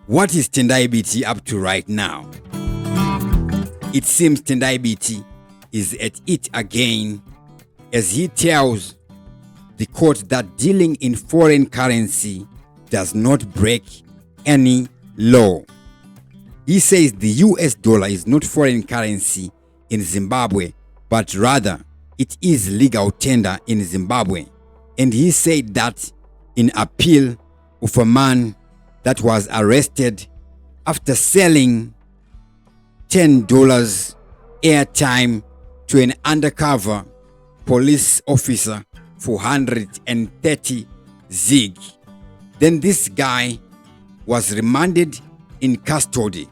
What is Tendai Biti up to right now? It seems Tendai Biti is at it again as he tells the court that dealing in foreign currency does not break any law. He says the US dollar is not foreign currency in Zimbabwe, but rather it is legal tender in Zimbabwe. And he said that in appeal of a man that was arrested after selling $10 airtime to an undercover police officer for 130 zig. Then this guy was remanded in custody.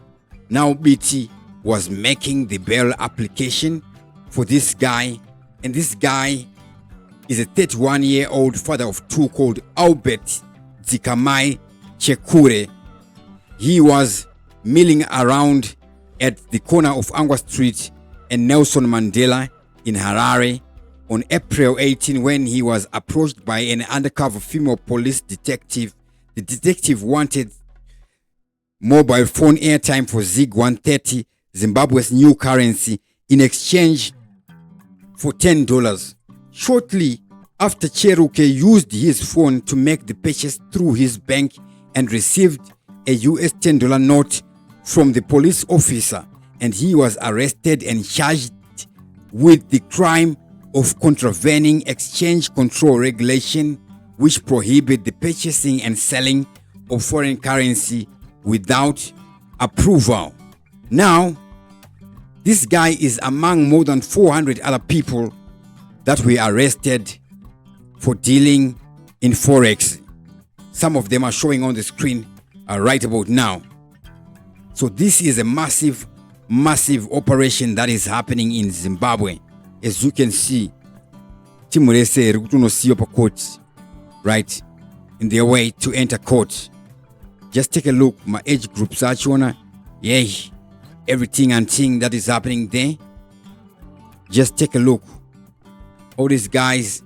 Now Biti was making the bail application for this guy, and this guy is a 31-year-old father of two called Albert Chimutsa. He was milling around at the corner of Angwa Street and Nelson Mandela in Harare on April 18 when he was approached by an undercover female police detective. The detective wanted mobile phone airtime for Zig 130, Zimbabwe's new currency, in exchange for $10. Shortly after, Cheruke used his phone to make the purchase through his bank and received a US $10 note from the police officer, and he was arrested and charged with the crime of contravening exchange control regulation, which prohibit the purchasing and selling of foreign currency without approval. Now, this guy is among more than 400 other people that were arrested for dealing in Forex. Some of them are showing on the screen right about now. So this is a massive operation that is happening in Zimbabwe. As you can see, Chimutsa rikutunosiwa pa court, right, in their way to enter court. Just take a look, my age groups achona, yay, everything and thing that is happening there. Just take a look. All these guys,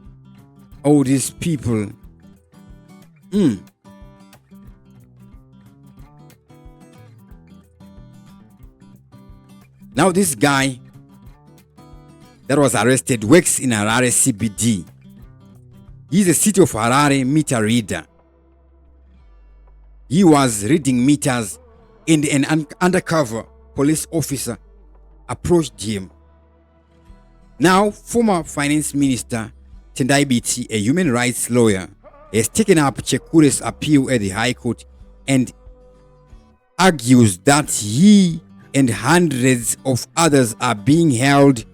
all these people. Now this guy that was arrested works in Harare CBD. He's a city of Harare meter reader. He was reading meters and an undercover police officer approached him. Now, former finance minister Tendai Biti, a human rights lawyer, has taken up Chikure's appeal at the High Court and argues that he and hundreds of others are being held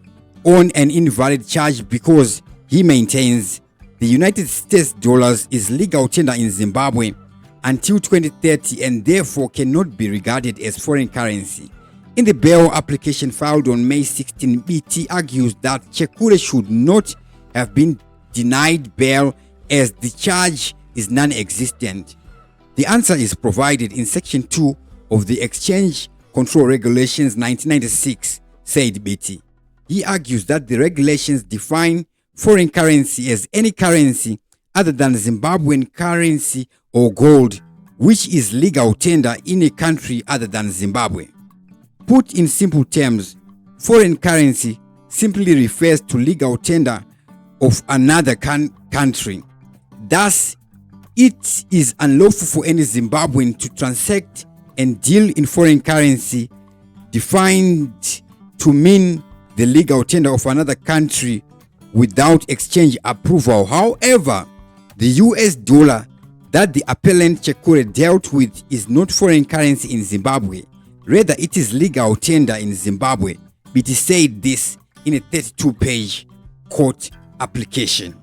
on an invalid charge because he maintains the United States dollars is legal tender in Zimbabwe until 2030 and therefore cannot be regarded as foreign currency. In the bail application filed on May 16, Biti argues that Chikure should not have been denied bail as the charge is non-existent. The answer is provided in Section 2 of the Exchange Control Regulations 1996, said Biti. He argues that the regulations define foreign currency as any currency other than Zimbabwean currency or gold, which is legal tender in a country other than Zimbabwe. Put in simple terms, foreign currency simply refers to legal tender of another country. Thus, it is unlawful for any Zimbabwean to transact and deal in foreign currency defined to mean the legal tender of another country without exchange approval. However, the US dollar that the appellant Chikure dealt with is not foreign currency in Zimbabwe. Rather, it is legal tender in Zimbabwe. Biti said this in a 32-page court application.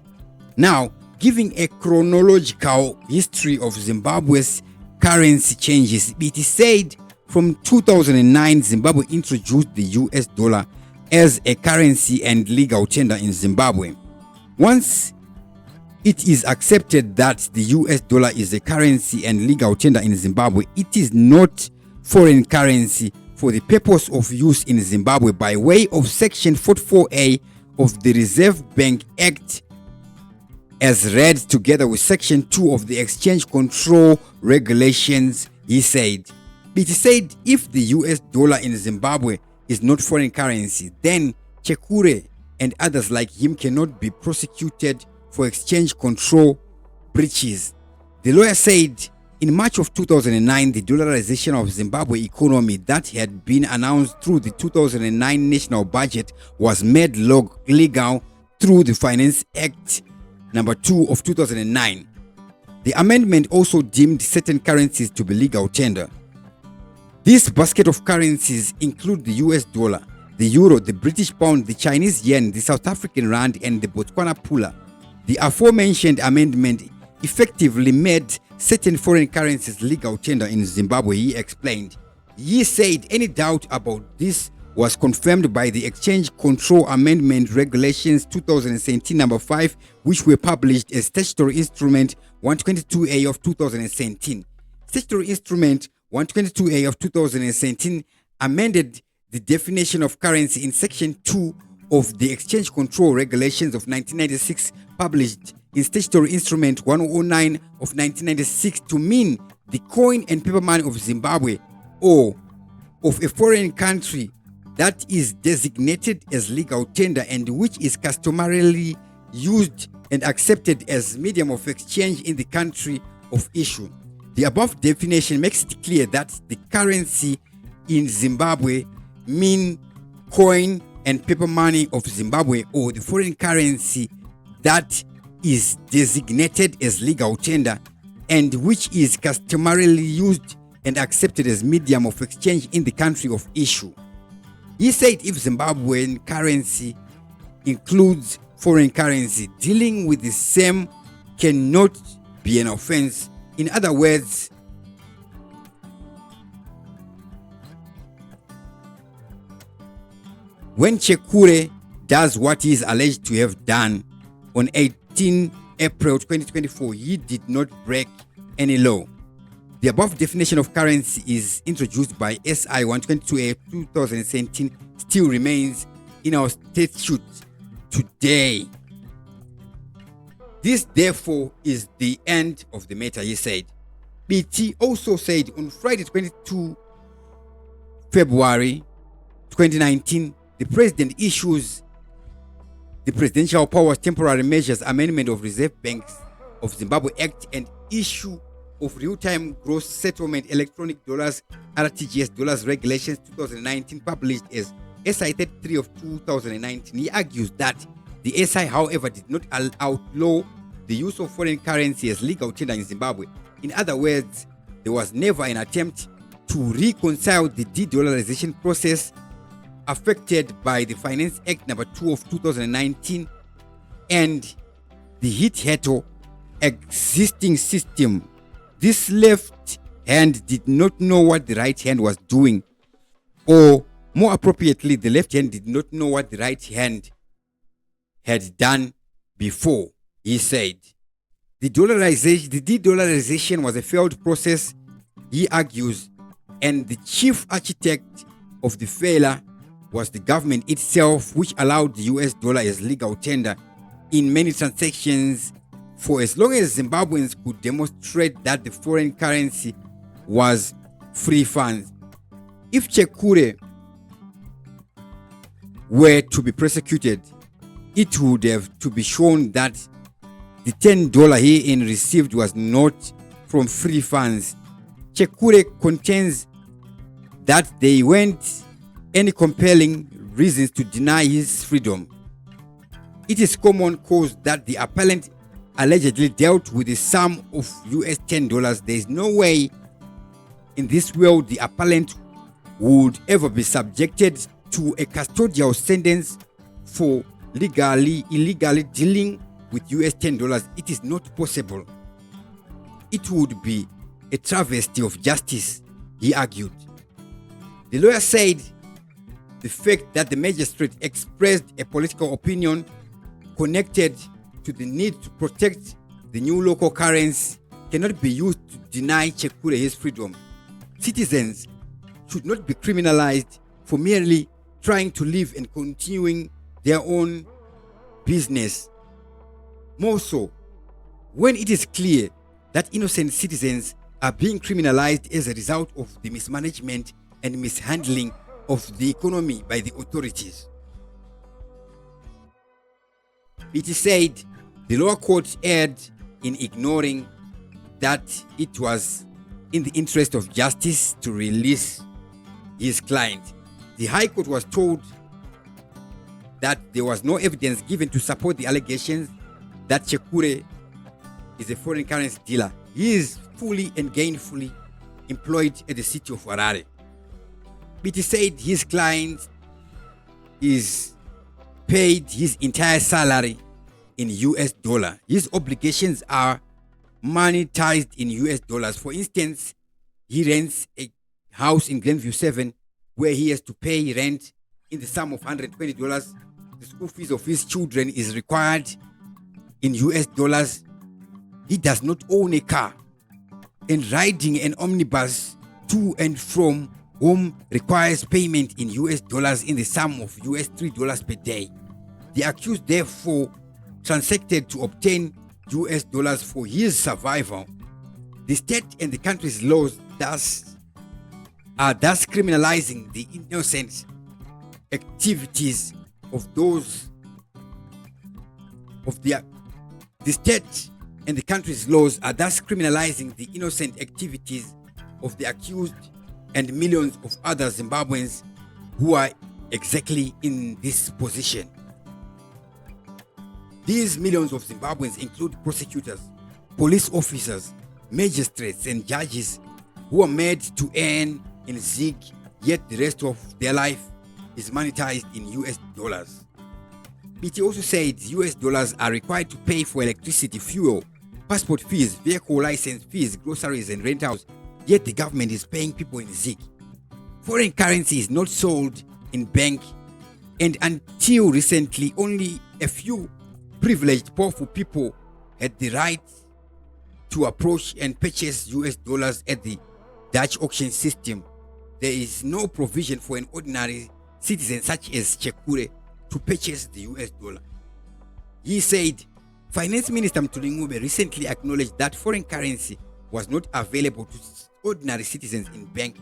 Now, giving a chronological history of Zimbabwe's currency changes, Biti said from 2009, Zimbabwe introduced the US dollar as a currency and legal tender in Zimbabwe. Once it is accepted that the US dollar is a currency and legal tender in Zimbabwe, it is not foreign currency for the purpose of use in Zimbabwe by way of Section 44A of the Reserve Bank Act as read together with Section 2 of the Exchange Control Regulations, he said. Biti said if the US dollar in Zimbabwe is not foreign currency, then Chekure and others like him cannot be prosecuted for exchange control breaches. The lawyer said in March of 2009, the dollarization of Zimbabwe economy that had been announced through the 2009 national budget was made legal through the Finance Act number 2 of 2009. The amendment also deemed certain currencies to be legal tender. This basket of currencies include the US dollar, the euro, the British pound, the Chinese yen, the South African rand, and the Botswana pula. The aforementioned amendment effectively made certain foreign currencies legal tender in Zimbabwe, he explained. He said any doubt about this was confirmed by the Exchange Control Amendment Regulations 2017 number 5, which were published as Statutory Instrument 122A of 2017. Statutory Instrument 122A of 2017 amended the definition of currency in Section 2 of the Exchange Control Regulations of 1996, published in Statutory Instrument 109 of 1996 to mean the coin and paper money of Zimbabwe or of a foreign country that is designated as legal tender and which is customarily used and accepted as medium of exchange in the country of issue. The above definition makes it clear that the currency in Zimbabwe mean coin and paper money of Zimbabwe or the foreign currency that is designated as legal tender and which is customarily used and accepted as medium of exchange in the country of issue. He said if Zimbabwean currency includes foreign currency, dealing with the same cannot be an offense. In other words, when Chekure does what he is alleged to have done on 18 April 2024, he did not break any law. The above definition of currency is introduced by SI 122A 2017 still remains in our statute today. This therefore is the end of the matter, he said. BT also said on Friday 22 February 2019, the president issues the Presidential Powers Temporary Measures Amendment of Reserve Banks of Zimbabwe Act and issue of Real-Time Gross Settlement Electronic Dollars RTGS Dollars Regulations 2019, published as SI 33 of 2019. He argues that the SI, however, did not outlaw the use of foreign currency as legal tender in Zimbabwe. In other words, there was never an attempt to reconcile the de-dollarization process affected by the Finance Act number 2 of 2019 and the hit-heto existing system. This left hand did not know what the right hand was doing, or more appropriately, the left hand did not know what the right hand had done before, he said. The de-dollarization was a failed process, he argues, and the chief architect of the failure was the government itself, which allowed the US dollar as legal tender in many transactions for as long as Zimbabweans could demonstrate that the foreign currency was free funds. If Chekure were to be prosecuted, it would have to be shown that the $10 he received was not from free funds. Chekure contends that there weren't any compelling reasons to deny his freedom. It is common cause that the appellant allegedly dealt with the sum of US $10. There is no way in this world the appellant would ever be subjected to a custodial sentence for illegally dealing with US $10. It is not possible. It would be a travesty of justice, he argued. The lawyer said the fact that the magistrate expressed a political opinion connected to the need to protect the new local currency cannot be used to deny Chekure his freedom. Citizens should not be criminalized for merely trying to live and continuing their own business. More so, when it is clear that innocent citizens are being criminalized as a result of the mismanagement and mishandling of the economy by the authorities. It is said the lower court erred in ignoring that it was in the interest of justice to release his client. The High Court was told that there was no evidence given to support the allegations that Chekure is a foreign currency dealer. He is fully and gainfully employed at the city of Harare. It is said his client is paid his entire salary in US dollar. His obligations are monetized in US dollars. For instance, he rents a house in Glenview 7 where he has to pay rent in the sum of $120. The school fees of his children is required in US dollars. He does not own a car, and riding an omnibus to and from home requires payment in US dollars in the sum of US $3 per day. The accused therefore transacted to obtain US dollars for his survival. The state and the country's laws are thus criminalizing the innocent activities of those of the state and the country's laws are thus criminalizing the innocent activities of the accused and millions of other Zimbabweans who are exactly in this position. These millions of Zimbabweans include prosecutors, police officers, magistrates, and judges who are made to earn in ZiG, yet the rest of their life is monetized in US dollars. Biti also said US dollars are required to pay for electricity, fuel, passport fees, vehicle license fees, groceries, and rentals, yet the government is paying people in ZiG. Foreign currency is not sold in bank, and until recently, only a few privileged, powerful people had the right to approach and purchase US dollars at the Dutch auction system. There is no provision for an ordinary citizen such as Chekure to purchase the US dollar. He said, Finance Minister Mtuli recently acknowledged that foreign currency was not available to ordinary citizens in bank.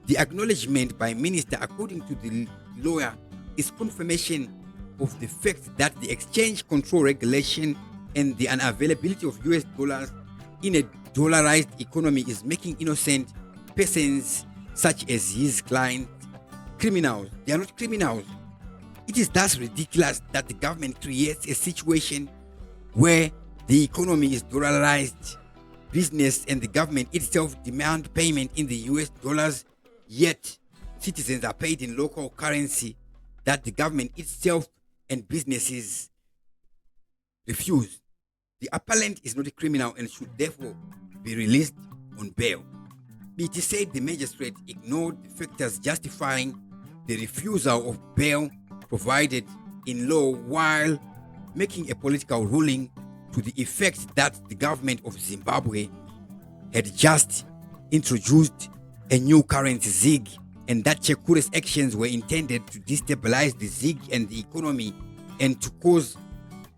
The acknowledgement by Minister, according to the lawyer, is confirmation of the fact that the exchange control regulation and the unavailability of US dollars in a dollarized economy is making innocent persons such as his client criminals. They are not criminals. It is thus ridiculous that the government creates a situation where the economy is dollarized, business and the government itself demand payment in the US dollars, yet citizens are paid in local currency that the government itself and businesses refuse. The appellant is not a criminal and should therefore be released on bail. It is said the magistrate ignored the factors justifying the refusal of bail provided in law while making a political ruling to the effect that the government of Zimbabwe had just introduced a new currency ZiG and that Chekure's actions were intended to destabilize the ZiG and the economy and to cause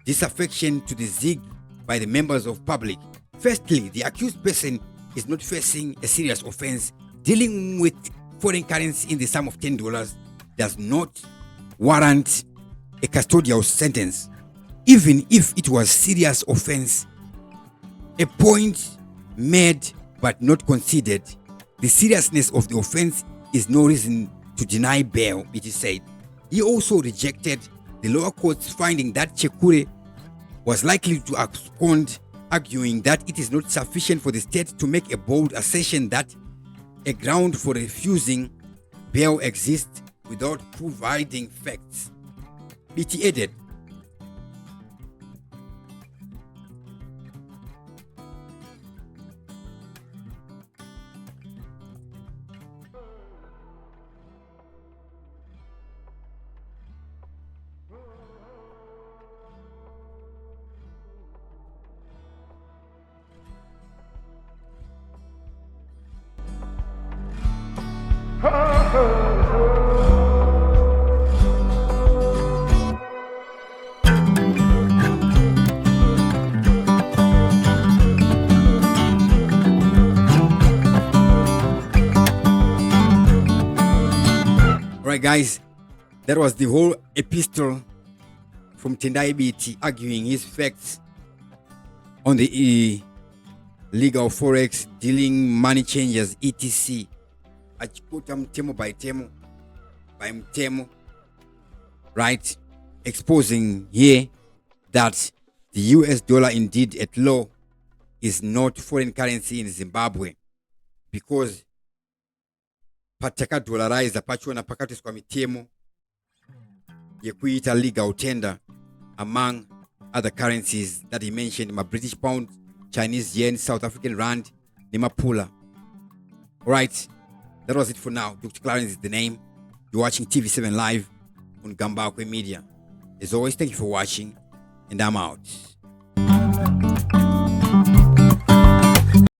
disaffection to the ZiG by the members of public. Firstly, the accused person is not facing a serious offense. Dealing with foreign currency in the sum of $10 does not warrant a custodial sentence. Even if it was serious offense, a point made but not considered, the seriousness of the offense is no reason to deny bail, it is said. He also rejected the lower court's finding that Chekure was likely to abscond, arguing that it is not sufficient for the state to make a bold assertion that a ground for refusing bail exists without providing facts. Biti added, Alright, guys, that was the whole epistle from Tendai Biti arguing his facts on the legal forex dealing money changers etc. Achikuta mtemo by mtemo, right? Exposing here that the US dollar indeed at law is not foreign currency in Zimbabwe because pataka dollarize pachona pakati kwa mitemo yekuita legal tender among other currencies that he mentioned, my British pound, Chinese yen, South African rand, Nimapula. Alright, that was it for now. Dr. Clarence is the name. You're watching TV7 Live on Gambakwe Media. As always, thank you for watching, and I'm out.